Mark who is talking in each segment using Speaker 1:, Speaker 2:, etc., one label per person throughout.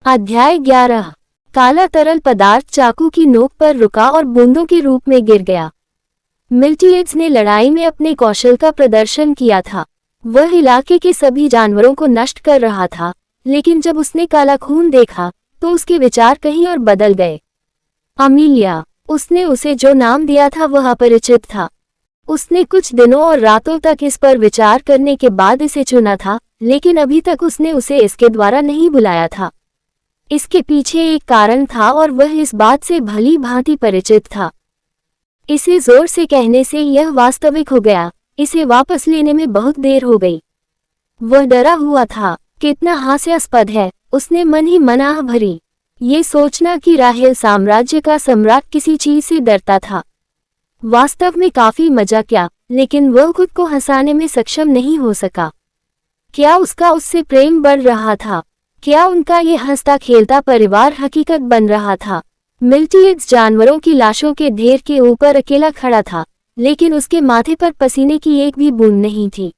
Speaker 1: अध्याय 11। काला तरल पदार्थ चाकू की नोक पर रुका और बूंदों के रूप में गिर गया। मिल्टीएड्स ने लड़ाई में अपने कौशल का प्रदर्शन किया था। वह इलाके के सभी जानवरों को नष्ट कर रहा था, लेकिन जब उसने काला खून देखा तो उसके विचार कहीं और बदल गए। अमीलिया, उसने उसे जो नाम दिया था वह अपरिचित था। उसने कुछ दिनों और रातों तक इस पर विचार करने के बाद इसे चुना था, लेकिन अभी तक उसने उसे इसके द्वारा नहीं बुलाया था। इसके पीछे एक कारण था और वह इस बात से भली भांति परिचित था। इसे जोर से कहने से यह वास्तविक हो गया, इसे वापस लेने में बहुत देर हो गई। वह डरा हुआ था। कितना हास्यास्पद है, उसने मन ही मन आह भरी। ये सोचना कि राहेल साम्राज्य का सम्राट किसी चीज से डरता था, वास्तव में काफी मजाकिया, लेकिन वह खुद को हंसाने में सक्षम नहीं हो सका। क्या उसका उससे प्रेम बढ़ रहा था? क्या उनका ये हंसता खेलता परिवार हकीकत बन रहा था? मिल्टीएड्स जानवरों की लाशों के ढेर के ऊपर अकेला खड़ा था, लेकिन उसके माथे पर पसीने की एक भी बूंद नहीं थी।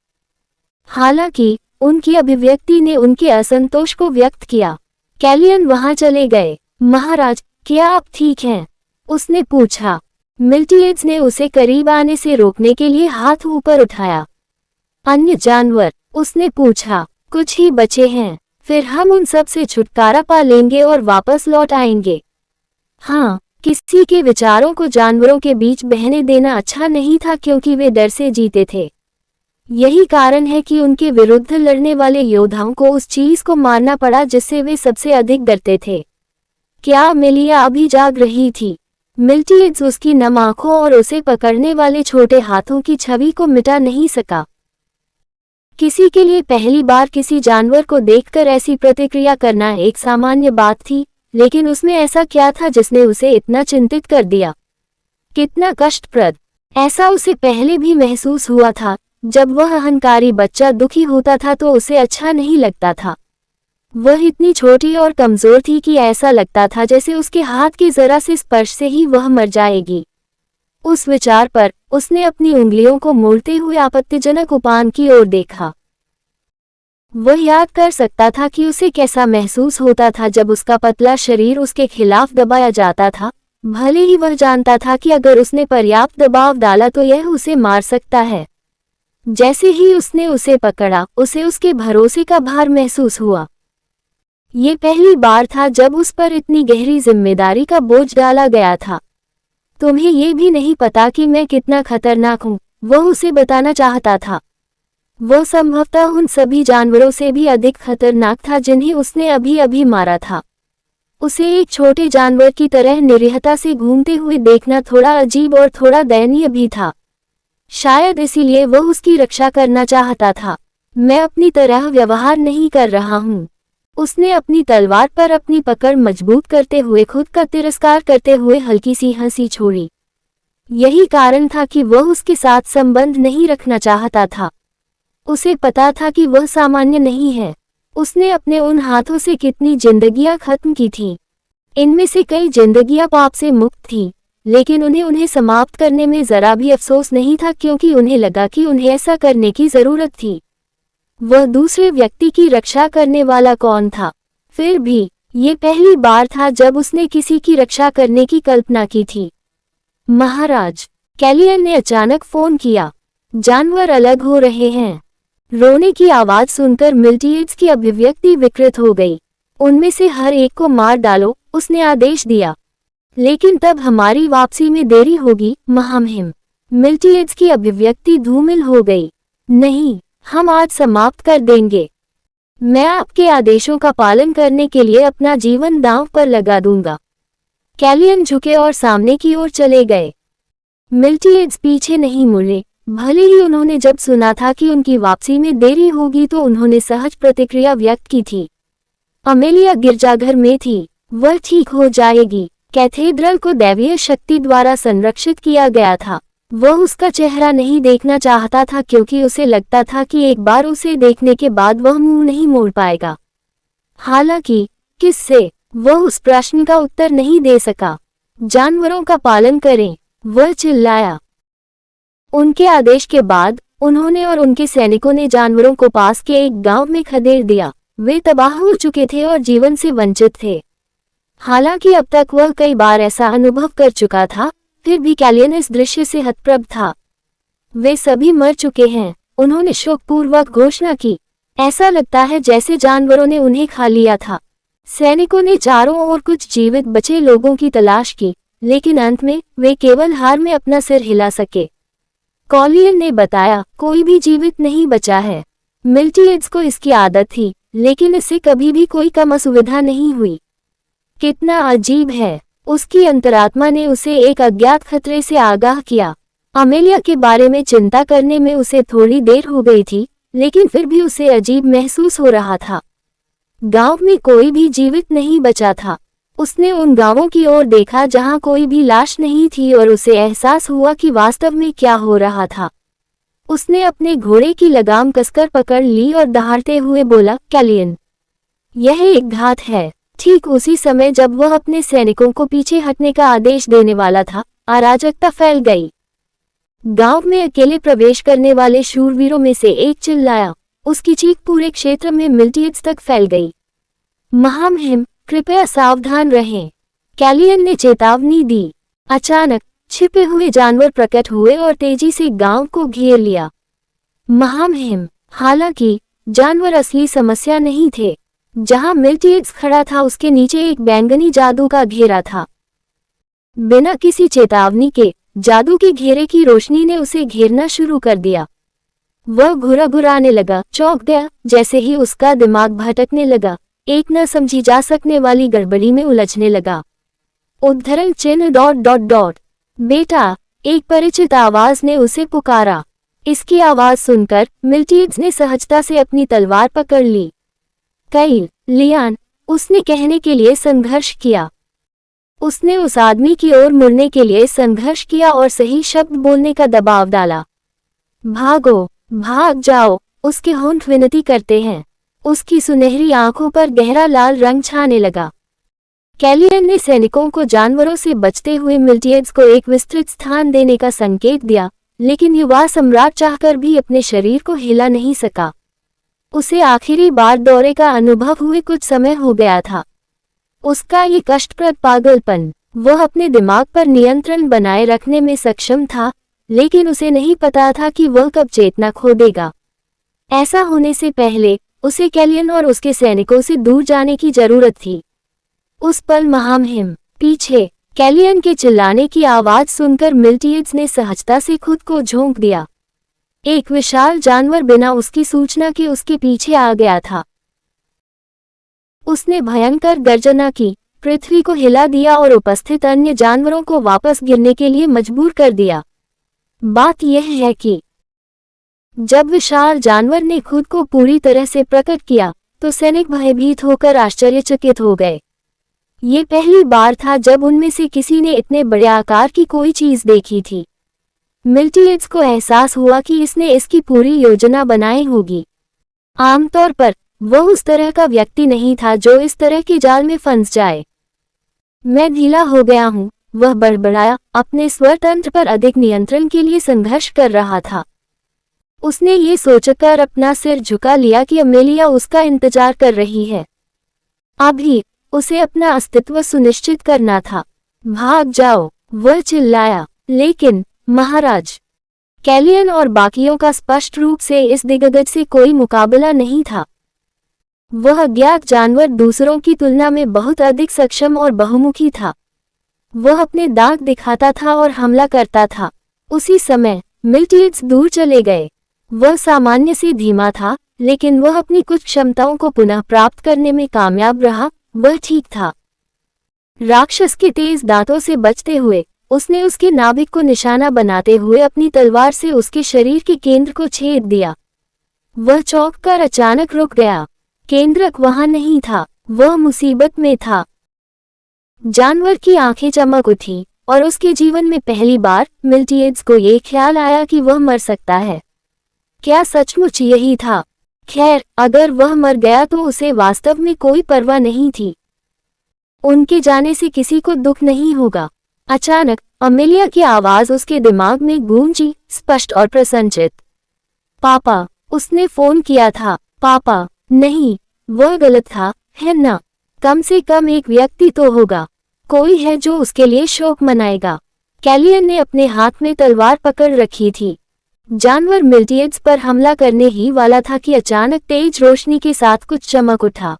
Speaker 1: हालांकि उनकी अभिव्यक्ति ने उनके असंतोष को व्यक्त किया। कैलियन वहां चले गए। महाराज, क्या आप ठीक हैं? उसने पूछा। मिल्टीएड्स ने उसे करीब आने से रोकने के लिए हाथ ऊपर उठाया। अन्य जानवर? उसने पूछा। कुछ ही बचे हैं, फिर हम उन सब से छुटकारा पा लेंगे और वापस लौट आएंगे। हाँ, किसी के विचारों को जानवरों के बीच बहने देना अच्छा नहीं था, क्योंकि वे डर से जीते थे। यही कारण है कि उनके विरुद्ध लड़ने वाले योद्धाओं को उस चीज को मारना पड़ा जिससे वे सबसे अधिक डरते थे। क्या अमेलिया अभी जाग रही थी? मिल्टीएड्स उसकी नम आंखों और उसे पकड़ने वाले छोटे हाथों की छवि को मिटा नहीं सका। किसी के लिए पहली बार किसी जानवर को देखकर ऐसी प्रतिक्रिया करना एक सामान्य बात थी, लेकिन उसमें ऐसा क्या था जिसने उसे इतना चिंतित कर दिया? कितना कष्टप्रद! ऐसा उसे पहले भी महसूस हुआ था। जब वह अहंकारी बच्चा दुखी होता था तो उसे अच्छा नहीं लगता था। वह इतनी छोटी और कमजोर थी कि ऐसा लगता था जैसे उसके हाथ के जरा से स्पर्श से ही वह मर जाएगी। उस विचार पर उसने अपनी उंगलियों को मोड़ते हुए आपत्तिजनक उपान की ओर देखा। वह याद कर सकता था कि उसे कैसा महसूस होता था जब उसका पतला शरीर उसके खिलाफ दबाया जाता था, भले ही वह जानता था कि अगर उसने पर्याप्त दबाव डाला तो यह उसे मार सकता है। जैसे ही उसने उसे पकड़ा, उसे उसके भरोसे का भार महसूस हुआ। ये पहली बार था जब उस पर इतनी गहरी जिम्मेदारी का बोझ डाला गया था। तुम्हें ये भी नहीं पता कि मैं कितना खतरनाक हूँ, वह उसे बताना चाहता था। वह संभवतः उन सभी जानवरों से भी अधिक खतरनाक था जिन्हें उसने अभी अभी मारा था। उसे एक छोटे जानवर की तरह निरीहता से घूमते हुए देखना थोड़ा अजीब और थोड़ा दयनीय भी था। शायद इसीलिए वह उसकी रक्षा करना चाहता था। मैं अपनी तरह व्यवहार नहीं कर रहा हूँ। उसने अपनी तलवार पर अपनी पकड़ मजबूत करते हुए खुद का तिरस्कार करते हुए हल्की सी हंसी छोड़ी। यही कारण था कि वह उसके साथ संबंध नहीं रखना चाहता था। उसे पता था कि वह सामान्य नहीं है। उसने अपने उन हाथों से कितनी जिंदगियां खत्म की थीं। इनमें से कई जिंदगियां पाप से मुक्त थीं, लेकिन उन्हें समाप्त करने में जरा भी अफसोस नहीं था, क्योंकि उन्हें लगा कि उन्हें ऐसा करने की जरूरत थी। वह दूसरे व्यक्ति की रक्षा करने वाला कौन था? फिर भी ये पहली बार था जब उसने किसी की रक्षा करने की कल्पना की थी। महाराज, कैलियन ने अचानक फोन किया। जानवर अलग हो रहे हैं। रोने की आवाज सुनकर मिल्टीएड्स की अभिव्यक्ति विकृत हो गई। उनमें से हर एक को मार डालो, उसने आदेश दिया। लेकिन तब हमारी वापसी में देरी होगी, महामहिम। मिल्टीएड्स की अभिव्यक्ति धूमिल हो गई। नहीं, हम आज समाप्त कर देंगे। मैं आपके आदेशों का पालन करने के लिए अपना जीवन दांव पर लगा दूंगा। कैलियन झुके और सामने की ओर चले गए। मिल्टीएड्स पीछे नहीं मुड़े। भले ही उन्होंने जब सुना था कि उनकी वापसी में देरी होगी तो उन्होंने सहज प्रतिक्रिया व्यक्त की थी। अमेलिया गिरजाघर में थी। वह ठीक हो जाएगी। कैथेड्रल को दैवीय शक्ति द्वारा संरक्षित किया गया था। वह उसका चेहरा नहीं देखना चाहता था, क्योंकि उसे लगता था कि एक बार उसे देखने के बाद वह मुंह नहीं मोड़ पाएगा। हालांकि किससे? वह उस प्रश्न का उत्तर नहीं दे सका। जानवरों का पालन करें, वह चिल्लाया। उनके आदेश के बाद उन्होंने और उनके सैनिकों ने जानवरों को पास के एक गांव में खदेड़ दिया। वे तबाह हो चुके थे और जीवन से वंचित थे। हालांकि अब तक वह कई बार ऐसा अनुभव कर चुका था, फिर भी कैलियन इस दृश्य से हतप्रभ था। वे सभी मर चुके हैं, उन्होंने शोकपूर्वक घोषणा की। ऐसा लगता है जैसे जानवरों ने उन्हें खा लिया था। सैनिकों ने चारों ओर कुछ जीवित बचे लोगों की तलाश की, लेकिन अंत में वे केवल हार में अपना सिर हिला सके। कॉलियन ने बताया, कोई भी जीवित नहीं बचा है। मिल्टीएड्स को इसकी आदत थी, लेकिन इससे कभी भी कोई कम असुविधा नहीं हुई। कितना अजीब है। उसकी अंतरात्मा ने उसे एक अज्ञात खतरे से आगाह किया। अमेलिया के बारे में चिंता करने में उसे थोड़ी देर हो गई थी, लेकिन फिर भी उसे अजीब महसूस हो रहा था। गांव में कोई भी जीवित नहीं बचा था। उसने उन गांवों की ओर देखा जहां कोई भी लाश नहीं थी और उसे एहसास हुआ कि वास्तव में क्या हो रहा था। उसने अपने घोड़े की लगाम कसकर पकड़ ली और दहाड़ते हुए बोला, कैलियन, यह एक घात है। ठीक उसी समय जब वह अपने सैनिकों को पीछे हटने का आदेश देने वाला था, अराजकता फैल गई। गांव में अकेले प्रवेश करने वाले शूरवीरों में से एक चिल्लाया। उसकी चीख पूरे क्षेत्र में मिल्टीएड्स तक फैल गई। महामहिम, कृपया सावधान रहें, कैलियन ने चेतावनी दी। अचानक छिपे हुए जानवर प्रकट हुए और तेजी से गांव को घेर लिया। महामहिम, हालांकि जानवर असली समस्या नहीं थे। जहां मिल्टीएड्स खड़ा था उसके नीचे एक बैंगनी जादू का घेरा था। बिना किसी चेतावनी के जादू के घेरे की रोशनी ने उसे घेरना शुरू कर दिया। वह घुराने लगा, चौंक गया जैसे ही उसका दिमाग भटकने लगा, एक न समझी जा सकने वाली गड़बड़ी में उलझने लगा। उद्धरण चिन्ह ... बेटा, एक परिचित आवाज ने उसे पुकारा। इसकी आवाज सुनकर मिल्टीएड्स ने सहजता से अपनी तलवार पकड़ ली। कैल, लियान, उसने कहने के लिए संघर्ष किया। उसने उस आदमी की ओर मुड़ने के लिए संघर्ष किया और सही शब्द बोलने का दबाव डाला। भागो, भाग जाओ, उसके होंठ विनती करते हैं। उसकी सुनहरी आंखों पर गहरा लाल रंग छाने लगा। कैलियन ने सैनिकों को जानवरों से बचते हुए मिल्टीएड्स को एक विस्तृत स्थान देने का संकेत दिया, लेकिन युवा सम्राट चाहकर भी अपने शरीर को हिला नहीं सका। उसे आखिरी बार दौरे का अनुभव हुए कुछ समय हो गया था। उसका ये कष्टप्रद पागलपन, वह अपने दिमाग पर नियंत्रण बनाए रखने में सक्षम था, लेकिन उसे नहीं पता था कि वह कब चेतना खो देगा। ऐसा होने से पहले उसे कैलियन और उसके सैनिकों से दूर जाने की जरूरत थी। उस पल महामहिम, पीछे, कैलियन के चिल्लाने की आवाज सुनकर मिल्टीएड्स ने सहजता से खुद को झोंक दिया। एक विशाल जानवर बिना उसकी सूचना के उसके पीछे आ गया था। उसने भयंकर गर्जना की, पृथ्वी को हिला दिया और उपस्थित अन्य जानवरों को वापस गिरने के लिए मजबूर कर दिया। बात यह है कि जब विशाल जानवर ने खुद को पूरी तरह से प्रकट किया, तो सैनिक भयभीत होकर आश्चर्यचकित हो गए। ये पहली बार था जब उनमें से किसी ने इतने बड़े आकार की कोई चीज देखी थी। मिल्टीएड्स को एहसास हुआ कि इसने इसकी पूरी योजना बनाई होगी। आमतौर पर वह उस तरह का व्यक्ति नहीं था जो इस तरह के जाल में फंस जाए। मैं ढीला हो गया हूँ, वह बड़बड़ाया, अपने स्वतंत्र पर अधिक नियंत्रण के लिए संघर्ष कर रहा था। उसने ये सोचकर अपना सिर झुका लिया कि अमेलिया उसका इंतजार कर रही है। अभी उसे अपना अस्तित्व सुनिश्चित करना था। भाग जाओ, वह चिल्लाया। लेकिन महाराज, कैलियन और बाकियों का स्पष्ट रूप से इस दिग्गज से कोई मुकाबला नहीं था। वह अज्ञात जानवर दूसरों की तुलना में बहुत अधिक सक्षम और बहुमुखी था। वह अपने दांत दिखाता था और हमला करता था। उसी समय मिल्टीएड्स दूर चले गए। वह सामान्य से धीमा था, लेकिन वह अपनी कुछ क्षमताओं को पुनः प्राप्त करने में कामयाब रहा। वह ठीक था। राक्षस के तेज दांतों से बचते हुए उसने उसके नाभिक को निशाना बनाते हुए अपनी तलवार से उसके शरीर के केंद्र को छेद दिया। वह चौंककर अचानक रुक गया। केंद्रक वहां नहीं था, वह मुसीबत में था। जानवर की आंखें चमक उठी और उसके जीवन में पहली बार मिल्टीएड्स को ये ख्याल आया कि वह मर सकता है। क्या सचमुच यही था? खैर, अगर वह मर गया तो उसे वास्तव में कोई परवाह नहीं थी। उनके जाने से किसी को दुख नहीं होगा। अचानक अमेलिया की आवाज उसके दिमाग में गूंजी, स्पष्ट और प्रसन्नचित। पापा, उसने फोन किया था। पापा, नहीं, वह गलत था, है ना? कम से कम एक व्यक्ति तो होगा, कोई है जो उसके लिए शोक मनाएगा। कैलियन ने अपने हाथ में तलवार पकड़ रखी थी। जानवर मिल्टियड्स पर हमला करने ही वाला था कि अचानक तेज रोशनी के साथ कुछ चमक उठा।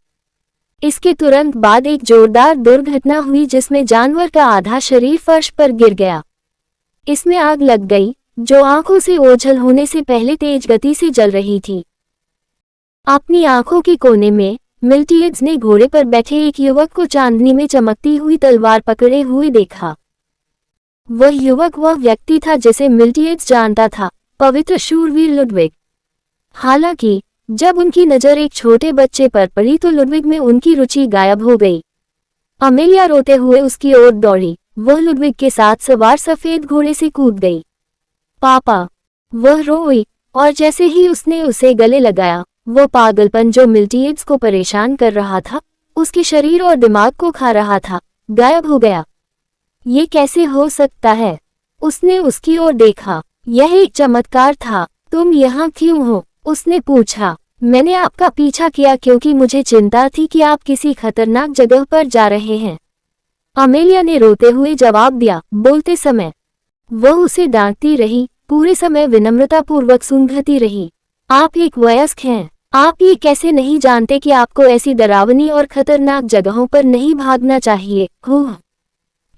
Speaker 1: इसके तुरंत बाद एक जोरदार दुर्घटना हुई जिसमें जानवर का आधा शरीर फर्श पर गिर गया। इसमें आग लग गई, जो आंखों से ओझल होने से पहले तेज गति से जल रही थी। अपनी आंखों के कोने में मिल्टियड्स ने घोड़े पर बैठे एक युवक को चांदनी में चमकती हुई तलवार पकड़े हुए देखा। वह युवक वह व्यक्ति था जिसे मिल्टियड्स जानता था, पवित्र शूरवीर लुडविग। हालांकि जब उनकी नजर एक छोटे बच्चे पर पड़ी तो लुडविग में उनकी रुचि गायब हो गई। अमेलिया रोते हुए उसकी ओर दौड़ी। वह लुडविग के साथ सवार सफेद घोड़े से कूद गई। पापा, वह रोई, और जैसे ही उसने उसे गले लगाया, वो पागलपन जो मिल्टियड्स को परेशान कर रहा था, उसके शरीर और दिमाग को खा रहा था, गायब हो गया। ये कैसे हो सकता है? उसने उसकी ओर देखा। यह एक चमत्कार था। तुम यहाँ क्यों हो? उसने पूछा। मैंने आपका पीछा किया क्योंकि मुझे चिंता थी कि आप किसी खतरनाक जगह पर जा रहे हैं, अमेलिया ने रोते हुए जवाब दिया। बोलते समय वह उसे डांटती रही, पूरे समय विनम्रतापूर्वक सूंघती रही। आप एक वयस्क हैं, आप ये कैसे नहीं जानते कि आपको ऐसी डरावनी और खतरनाक जगहों पर नहीं भागना चाहिए?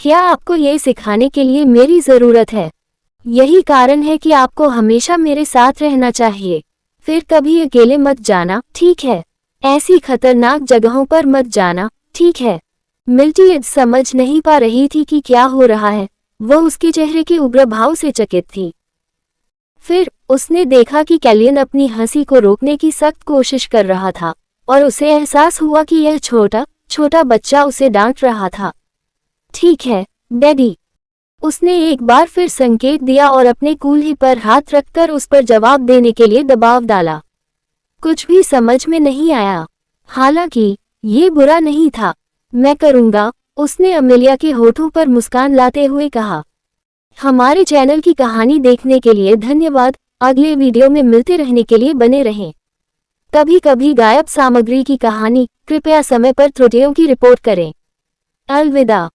Speaker 1: क्या आपको ये सिखाने के लिए मेरी जरूरत है? यही कारण है कि आपको हमेशा मेरे साथ रहना चाहिए। फिर कभी अकेले मत जाना, ठीक है? ऐसी खतरनाक जगहों पर मत जाना, ठीक है? मिल्टियड्स समझ नहीं पा रही थी कि क्या हो रहा है। वह उसके चेहरे के उग्र भाव से चकित थी। फिर उसने देखा कि कैलियन अपनी हंसी को रोकने की सख्त कोशिश कर रहा था, और उसे एहसास हुआ कि यह छोटा बच्चा उसे डांट रहा था। ठीक है, डैडी, उसने एक बार फिर संकेत दिया और अपने कूल्हे पर हाथ रखकर उस पर जवाब देने के लिए दबाव डाला। कुछ भी समझ में नहीं आया। हालांकि ये बुरा नहीं था। मैं करूंगा, उसने अमेलिया के होठों पर मुस्कान लाते हुए कहा। हमारे चैनल की कहानी देखने के लिए धन्यवाद। अगले वीडियो में मिलते रहने के लिए बने रहें। कभी कभी गायब सामग्री की कहानी, कृपया समय पर त्रुटियों की रिपोर्ट करें। अलविदा।